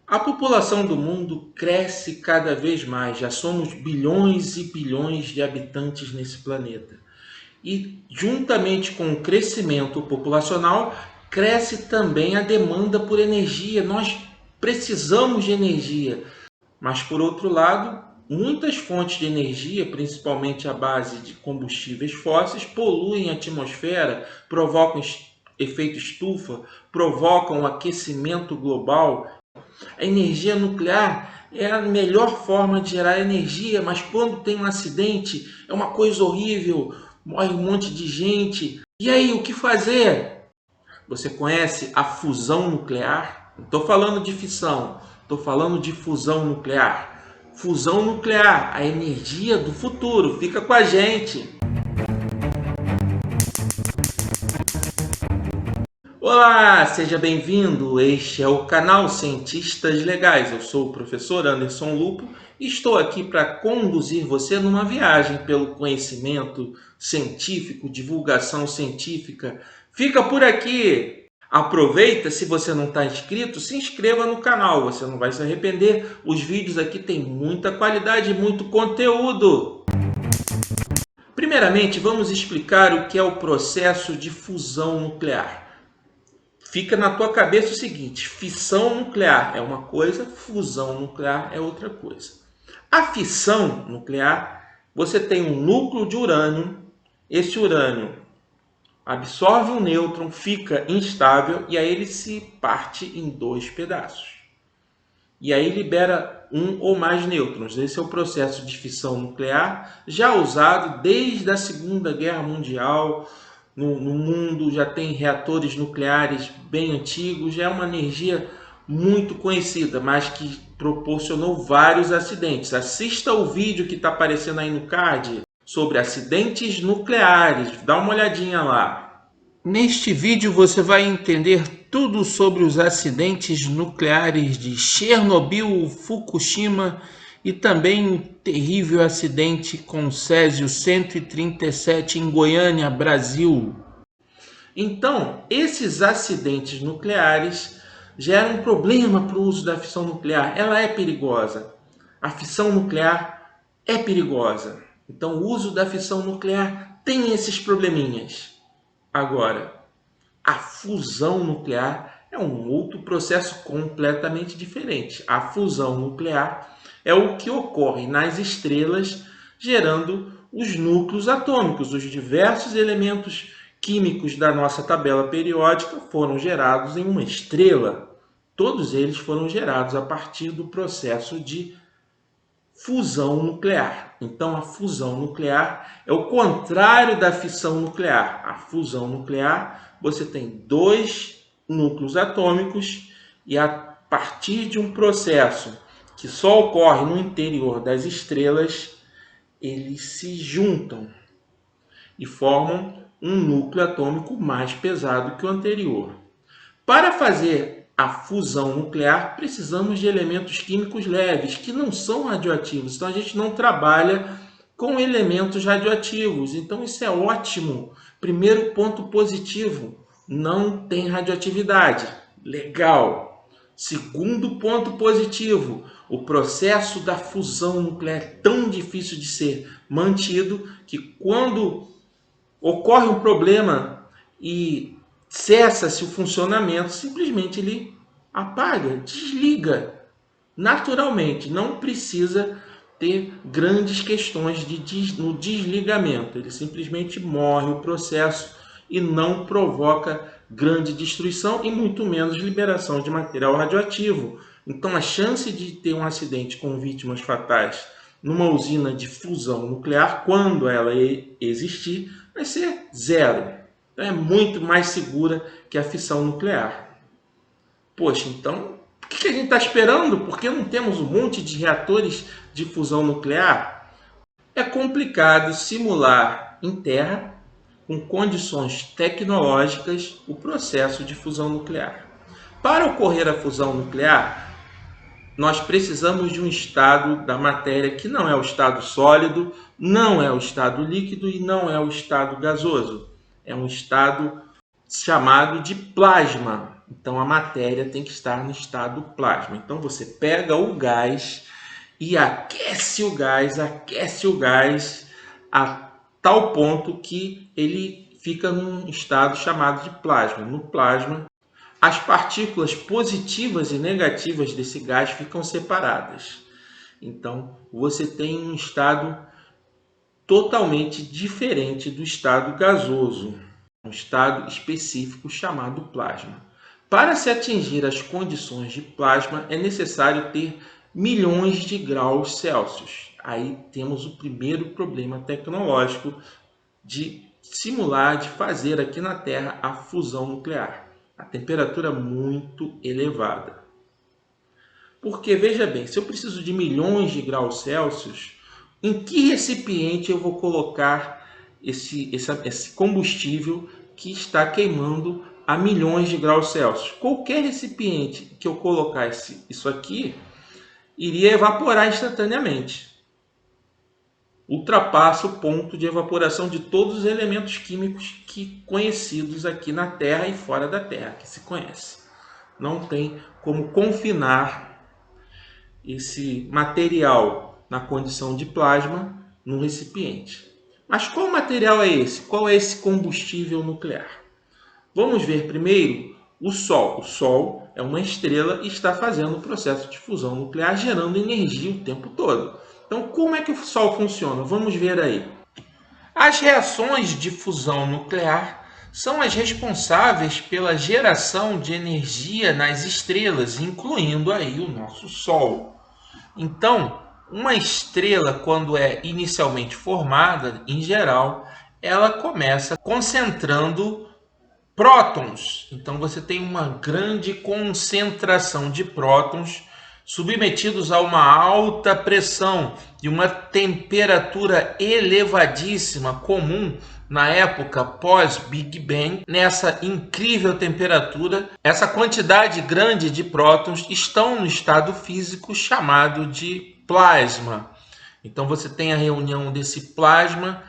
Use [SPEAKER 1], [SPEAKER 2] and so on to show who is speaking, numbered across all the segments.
[SPEAKER 1] A população do mundo cresce cada vez mais, já somos bilhões e bilhões de habitantes nesse planeta. E, juntamente com o crescimento populacional, cresce também a demanda por energia. Nós precisamos de energia, mas, por outro lado, muitas fontes de energia, principalmente à base de combustíveis fósseis, poluem a atmosfera, provocam efeito estufa, provocam o aquecimento global. A energia nuclear é a melhor forma de gerar energia, mas quando tem um acidente é uma coisa horrível, morre um monte de gente. E aí, o que fazer? Você conhece a fusão nuclear? Não estou falando de fissão, estou falando de fusão nuclear. Fusão nuclear, a energia do futuro. Fica com a gente! Olá, seja bem-vindo. Este é o canal Cientistas Legais. Eu sou o professor Anderson Lupo e estou aqui para conduzir você numa viagem pelo conhecimento científico, divulgação científica. Fica por aqui! Aproveita, se você não está inscrito, se inscreva no canal, você não vai se arrepender. Os vídeos aqui têm muita qualidade e muito conteúdo. Primeiramente, vamos explicar o que é o processo de fusão nuclear. Fica na tua cabeça o seguinte: fissão nuclear é uma coisa, fusão nuclear é outra coisa. A fissão nuclear, você tem um núcleo de urânio, esse urânio absorve um nêutron, fica instável e aí ele se parte em dois pedaços. E aí libera um ou mais nêutrons. Esse é o processo de fissão nuclear, já usado desde a Segunda Guerra Mundial. No mundo já tem reatores nucleares bem antigos, já é uma energia muito conhecida, mas que proporcionou vários acidentes. Assista o vídeo que está aparecendo aí no card sobre acidentes nucleares, dá uma olhadinha lá. Neste vídeo você vai entender tudo sobre os acidentes nucleares de Chernobyl, Fukushima e também um terrível acidente com Césio 137 em Goiânia, Brasil. Então, esses acidentes nucleares geram um problema para o uso da fissão nuclear. Ela é perigosa. A fissão nuclear é perigosa. Então, o uso da fissão nuclear tem esses probleminhas. Agora, a fusão nuclear é um outro processo completamente diferente. A fusão nuclear é o que ocorre nas estrelas, gerando os núcleos atômicos. Os diversos elementos químicos da nossa tabela periódica foram gerados em uma estrela. Todos eles foram gerados a partir do processo de fusão nuclear. Então, a fusão nuclear é o contrário da fissão nuclear. A fusão nuclear, você tem dois núcleos atômicos e a partir de um processo que só ocorre no interior das estrelas, eles se juntam e formam um núcleo atômico mais pesado que o anterior. Para fazer a fusão nuclear, precisamos de elementos químicos leves, que não são radioativos. Então, a gente não trabalha com elementos radioativos. Então, isso é ótimo. Primeiro ponto positivo, não tem radioatividade. Legal. Segundo ponto positivo, o processo da fusão nuclear é tão difícil de ser mantido que quando ocorre um problema e cessa-se o funcionamento, simplesmente ele apaga, desliga naturalmente. Não precisa ter grandes questões no desligamento. Ele simplesmente morre o processo e não provoca grande destruição e muito menos liberação de material radioativo. Então, a chance de ter um acidente com vítimas fatais numa usina de fusão nuclear, quando ela existir, vai ser zero. Então, é muito mais segura que a fissão nuclear. Poxa, então, o que a gente está esperando? Por que não temos um monte de reatores de fusão nuclear? É complicado simular em terra, com condições tecnológicas, o processo de fusão nuclear. Para ocorrer a fusão nuclear, nós precisamos de um estado da matéria que não é o estado sólido, não é o estado líquido e não é o estado gasoso. É um estado chamado de plasma. Então a matéria tem que estar no estado plasma. Então você pega o gás e aquece o gás a tal ponto que ele fica num estado chamado de plasma. No plasma, as partículas positivas e negativas desse gás ficam separadas. Então você tem um estado totalmente diferente do estado gasoso, um estado específico chamado plasma. Para se atingir as condições de plasma, é necessário ter milhões de graus Celsius. Aí temos o primeiro problema tecnológico de simular, de fazer aqui na Terra a fusão nuclear. A temperatura muito elevada. Porque, veja bem, se eu preciso de milhões de graus Celsius, em que recipiente eu vou colocar esse combustível que está queimando a milhões de graus Celsius? Qualquer recipiente que eu colocar isso aqui, iria evaporar instantaneamente. Ultrapassa o ponto de evaporação de todos os elementos químicos conhecidos aqui na Terra e fora da Terra, que se conhece. Não tem como confinar esse material na condição de plasma num recipiente. Mas qual material é esse? Qual é esse combustível nuclear? Vamos ver primeiro o Sol. O Sol é uma estrela e está fazendo o processo de fusão nuclear, gerando energia o tempo todo. Então, como é que o Sol funciona? Vamos ver aí. As reações de fusão nuclear são as responsáveis pela geração de energia nas estrelas, incluindo aí o nosso Sol. Então, uma estrela, quando é inicialmente formada, em geral, ela começa concentrando prótons. Então, você tem uma grande concentração de prótons submetidos a uma alta pressão e uma temperatura elevadíssima, comum na época pós-Big Bang. Nessa incrível temperatura, essa quantidade grande de prótons estão no estado físico chamado de plasma. Então você tem a reunião desse plasma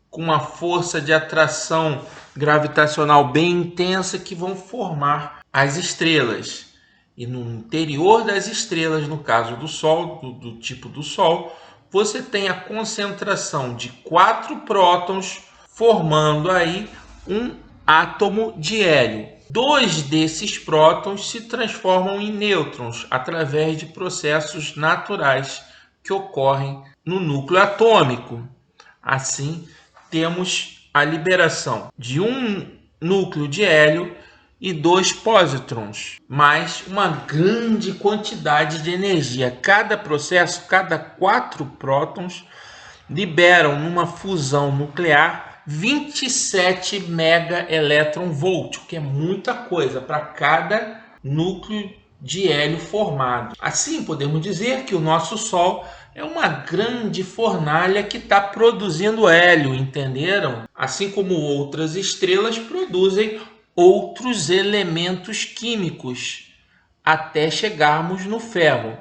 [SPEAKER 1] com uma força de atração gravitacional bem intensa que vão formar as estrelas. E no interior das estrelas, no caso do Sol, do tipo do Sol, você tem a concentração de 4 prótons formando aí um átomo de hélio. 2 desses prótons se transformam em nêutrons através de processos naturais que ocorrem no núcleo atômico. Assim, temos a liberação de um núcleo de hélio e 2 pósitrons, mais uma grande quantidade de energia. Cada processo, cada 4 prótons liberam numa fusão nuclear 27 megaelectronvolt, que é muita coisa para cada núcleo de hélio formado. Assim, podemos dizer que o nosso Sol é uma grande fornalha que está produzindo hélio, entenderam? Assim como outras estrelas produzem outros elementos químicos, até chegarmos no ferro.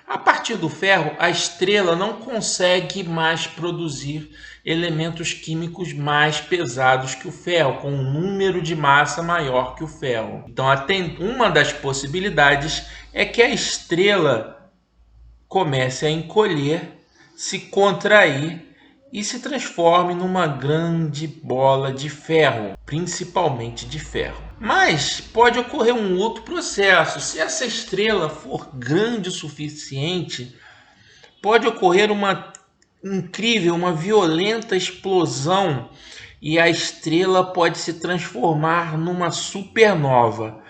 [SPEAKER 1] A partir do ferro, a estrela não consegue mais produzir elementos químicos mais pesados que o ferro, com um número de massa maior que o ferro. Então, uma das possibilidades é que a estrela comece a encolher, se contrair e se transforme numa grande bola de ferro, principalmente de ferro. Mas pode ocorrer um outro processo. Se essa estrela for grande o suficiente, pode ocorrer uma incrível, uma violenta explosão e a estrela pode se transformar numa supernova.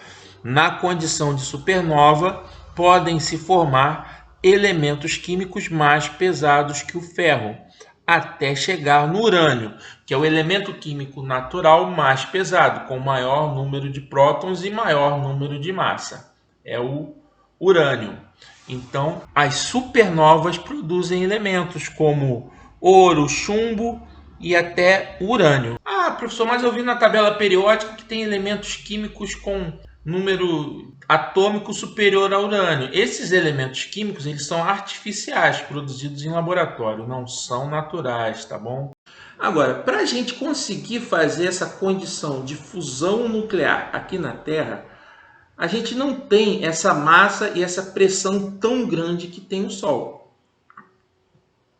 [SPEAKER 1] Na condição de supernova, podem se formar elementos químicos mais pesados que o ferro, até chegar no urânio, que é o elemento químico natural mais pesado, com maior número de prótons e maior número de massa. É o urânio. Então, as supernovas produzem elementos como ouro, chumbo e até urânio. Ah, professor, mas eu vi na tabela periódica que tem elementos químicos com número atômico superior ao urânio. Esses elementos químicos, eles são artificiais, produzidos em laboratório, não são naturais, tá bom? Agora, para a gente conseguir fazer essa condição de fusão nuclear aqui na Terra, a gente não tem essa massa e essa pressão tão grande que tem o Sol.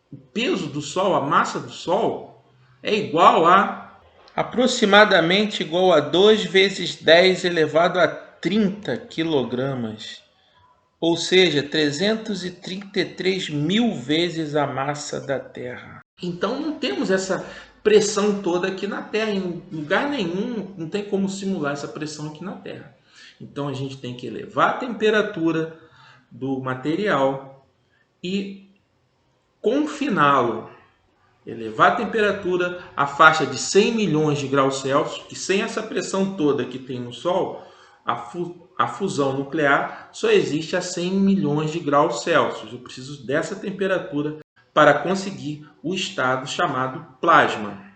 [SPEAKER 1] O peso do Sol, a massa do Sol, é igual a aproximadamente igual a 2 vezes 10 elevado a 30 quilogramas. Ou seja, 333 mil vezes a massa da Terra. Então não temos essa pressão toda aqui na Terra. Em lugar nenhum não tem como simular essa pressão aqui na Terra. Então a gente tem que elevar a temperatura do material e confiná-lo. Elevar a temperatura à faixa de 100 milhões de graus Celsius, que sem essa pressão toda que tem no Sol, a fusão nuclear só existe a 100 milhões de graus Celsius. Eu preciso dessa temperatura para conseguir o estado chamado plasma.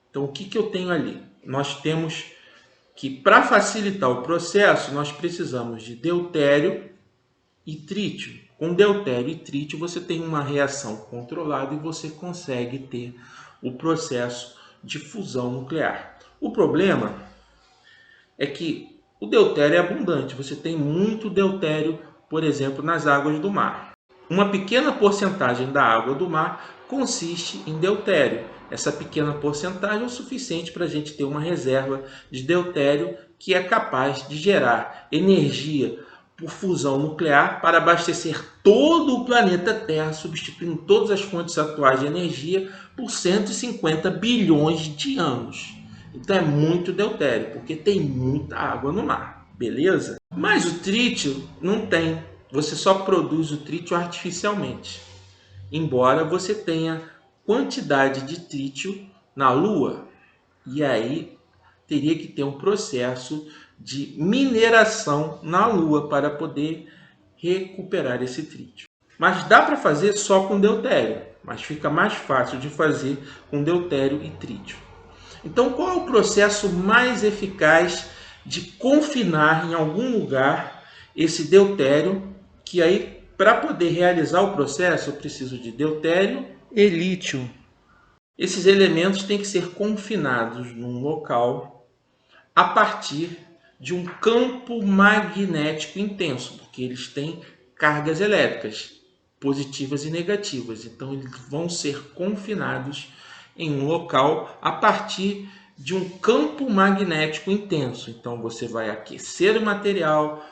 [SPEAKER 1] Então, o que eu tenho ali? Nós temos que, para facilitar o processo, nós precisamos de deutério e trítio. Com deutério e trítio, você tem uma reação controlada e você consegue ter o processo de fusão nuclear. O problema é que o deutério é abundante. Você tem muito deutério, por exemplo, nas águas do mar. Uma pequena porcentagem da água do mar consiste em deutério. Essa pequena porcentagem é o suficiente para a gente ter uma reserva de deutério que é capaz de gerar energia por fusão nuclear para abastecer todo o planeta Terra, substituindo todas as fontes atuais de energia por 150 bilhões de anos. Então é muito deutério, porque tem muita água no mar, beleza? Mas o trítio não tem. Você só produz o trítio artificialmente. Embora você tenha quantidade de trítio na Lua. E aí teria que ter um processo de mineração na Lua para poder recuperar esse trítio. Mas dá para fazer só com deutério, mas fica mais fácil de fazer com deutério e trítio. Então, qual é o processo mais eficaz de confinar em algum lugar esse deutério? Que aí, para poder realizar o processo, eu preciso de deutério e lítio. Esses elementos têm que ser confinados num local a partir de um campo magnético intenso, porque eles têm cargas elétricas positivas e negativas. Então, eles vão ser confinados em um local a partir de um campo magnético intenso. Então, você vai aquecer o material,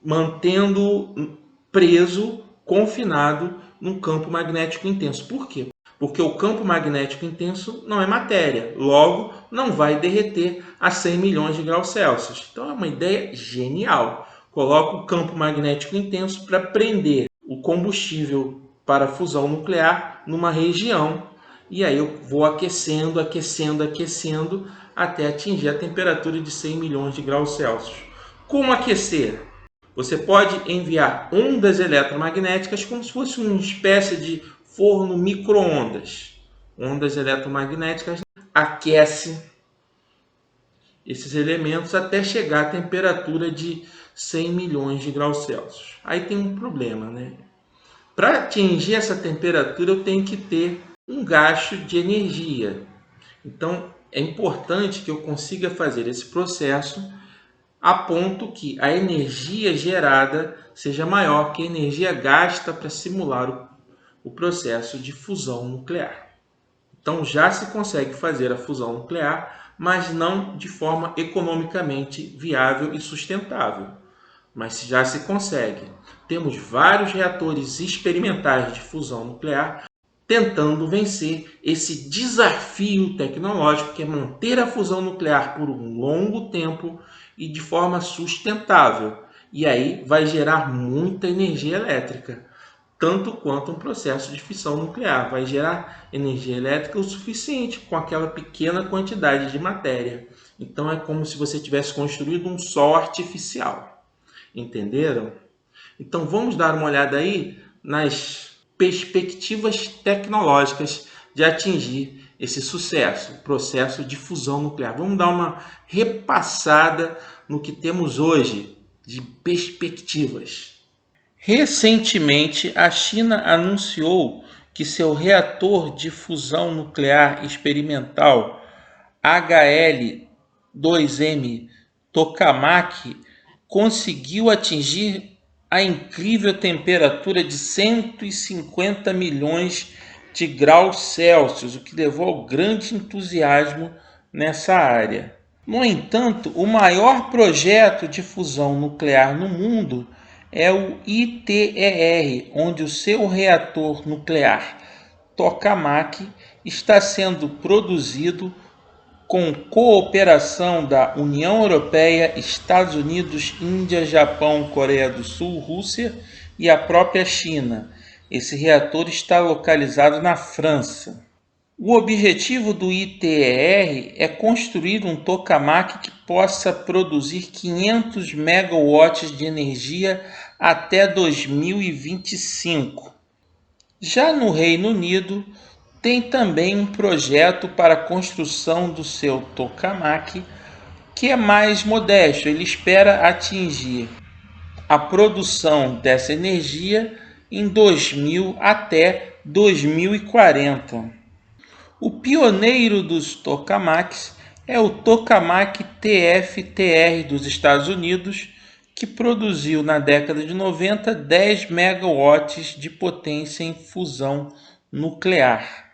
[SPEAKER 1] mantendo preso, confinado num campo magnético intenso. Por quê? Porque o campo magnético intenso não é matéria, logo não vai derreter a 100 milhões de graus Celsius. Então é uma ideia genial. Coloca o campo magnético intenso para prender o combustível para a fusão nuclear numa região e aí eu vou aquecendo, aquecendo, aquecendo até atingir a temperatura de 100 milhões de graus Celsius. Como aquecer? Você pode enviar ondas eletromagnéticas como se fosse uma espécie de forno micro-ondas. Ondas eletromagnéticas aquecem esses elementos até chegar à temperatura de 100 milhões de graus Celsius. Aí tem um problema, né? Para atingir essa temperatura eu tenho que ter um gasto de energia. Então é importante que eu consiga fazer esse processo a ponto que a energia gerada seja maior que a energia gasta para simular o processo de fusão nuclear. Então já se consegue fazer a fusão nuclear, mas não de forma economicamente viável e sustentável. Mas já se consegue. Temos vários reatores experimentais de fusão nuclear tentando vencer esse desafio tecnológico que é manter a fusão nuclear por um longo tempo e de forma sustentável. E aí vai gerar muita energia elétrica, tanto quanto um processo de fissão nuclear. Vai gerar energia elétrica o suficiente com aquela pequena quantidade de matéria. Então é como se você tivesse construído um sol artificial. Entenderam? Então vamos dar uma olhada aí nas perspectivas tecnológicas de atingir esse sucesso, o processo de fusão nuclear. Vamos dar uma repassada no que temos hoje de perspectivas. Recentemente, a China anunciou que seu reator de fusão nuclear experimental HL-2M Tokamak conseguiu atingir a incrível temperatura de 150 milhões de graus Celsius, o que levou ao grande entusiasmo nessa área. No entanto, o maior projeto de fusão nuclear no mundo é o ITER, onde o seu reator nuclear Tokamak está sendo produzido com cooperação da União Europeia, Estados Unidos, Índia, Japão, Coreia do Sul, Rússia e a própria China. Esse reator está localizado na França. O objetivo do ITER é construir um tokamak que possa produzir 500 megawatts de energia até 2025. Já no Reino Unido, tem também um projeto para a construção do seu tokamak, que é mais modesto. Ele espera atingir a produção dessa energia em 2000 até 2040. O pioneiro dos tokamaks é o tokamak TFTR dos Estados Unidos, que produziu na década de 90 10 megawatts de potência em fusão nuclear.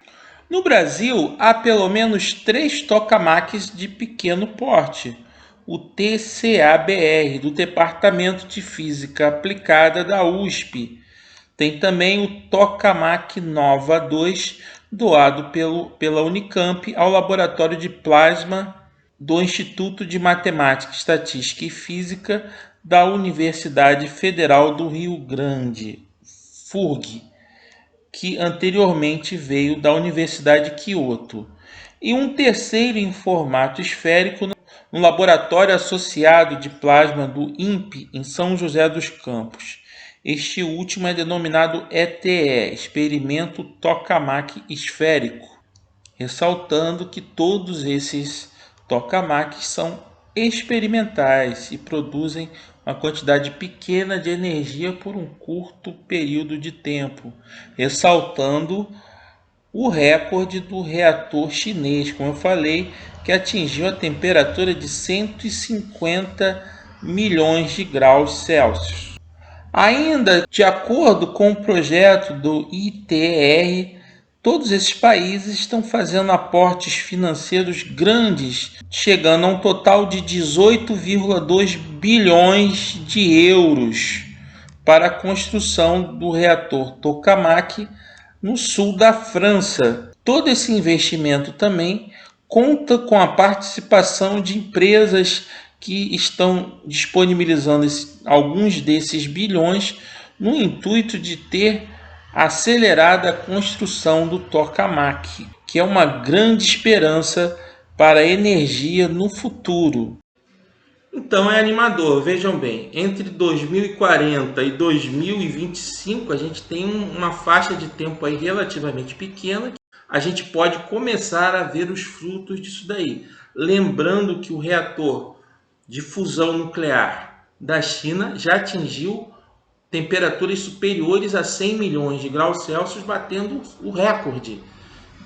[SPEAKER 1] No Brasil, há pelo menos 3 tokamaks de pequeno porte. O TCABR, do Departamento de Física Aplicada da USP. Tem também o Tokamak Nova 2, doado pela Unicamp ao Laboratório de Plasma do Instituto de Matemática, Estatística e Física da Universidade Federal do Rio Grande, FURG, que anteriormente veio da Universidade de Kyoto, e um terceiro em formato esférico no Laboratório Associado de Plasma do INPE, em São José dos Campos. Este último é denominado ETE, Experimento Tokamak Esférico, ressaltando que todos esses tokamaks são experimentais e produzem uma quantidade pequena de energia por um curto período de tempo, ressaltando o recorde do reator chinês, como eu falei, que atingiu a temperatura de 150 milhões de graus Celsius. Ainda de acordo com o projeto do ITER, todos esses países estão fazendo aportes financeiros grandes, chegando a um total de 18,2 bilhões de euros para a construção do reator Tokamak no sul da França. Todo esse investimento também conta com a participação de empresas que estão disponibilizando alguns desses bilhões no intuito de ter acelerada a construção do tokamak, que é uma grande esperança para a energia no futuro. Então é animador, vejam bem, entre 2040 e 2025 a gente tem uma faixa de tempo aí relativamente pequena, a gente pode começar a ver os frutos disso daí. Lembrando que o reator de fusão nuclear da China já atingiu temperaturas superiores a 100 milhões de graus Celsius, batendo o recorde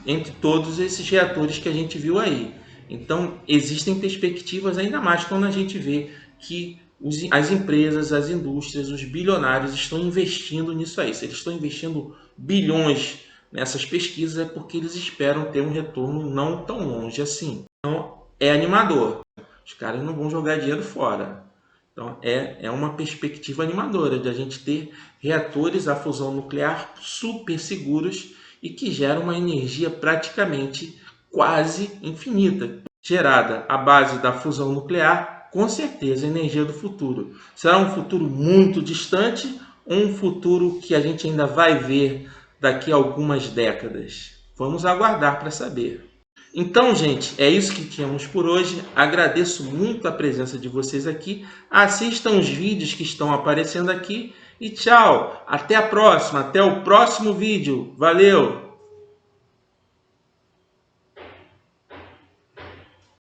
[SPEAKER 1] entre todos esses reatores que a gente viu aí. Então, existem perspectivas ainda mais quando a gente vê que as empresas, as indústrias, os bilionários estão investindo nisso aí. Se eles estão investindo bilhões nessas pesquisas, é porque eles esperam ter um retorno não tão longe assim. Então, é animador. Os caras não vão jogar dinheiro fora. Então, é uma perspectiva animadora de a gente ter reatores a fusão nuclear super seguros e que geram uma energia praticamente quase infinita, gerada à base da fusão nuclear, com certeza a energia do futuro. Será um futuro muito distante ou um futuro que a gente ainda vai ver daqui a algumas décadas? Vamos aguardar para saber. Então, gente, é isso que tínhamos por hoje. Agradeço muito a presença de vocês aqui. Assistam os vídeos que estão aparecendo aqui. E tchau! Até a próxima! Até o próximo vídeo! Valeu!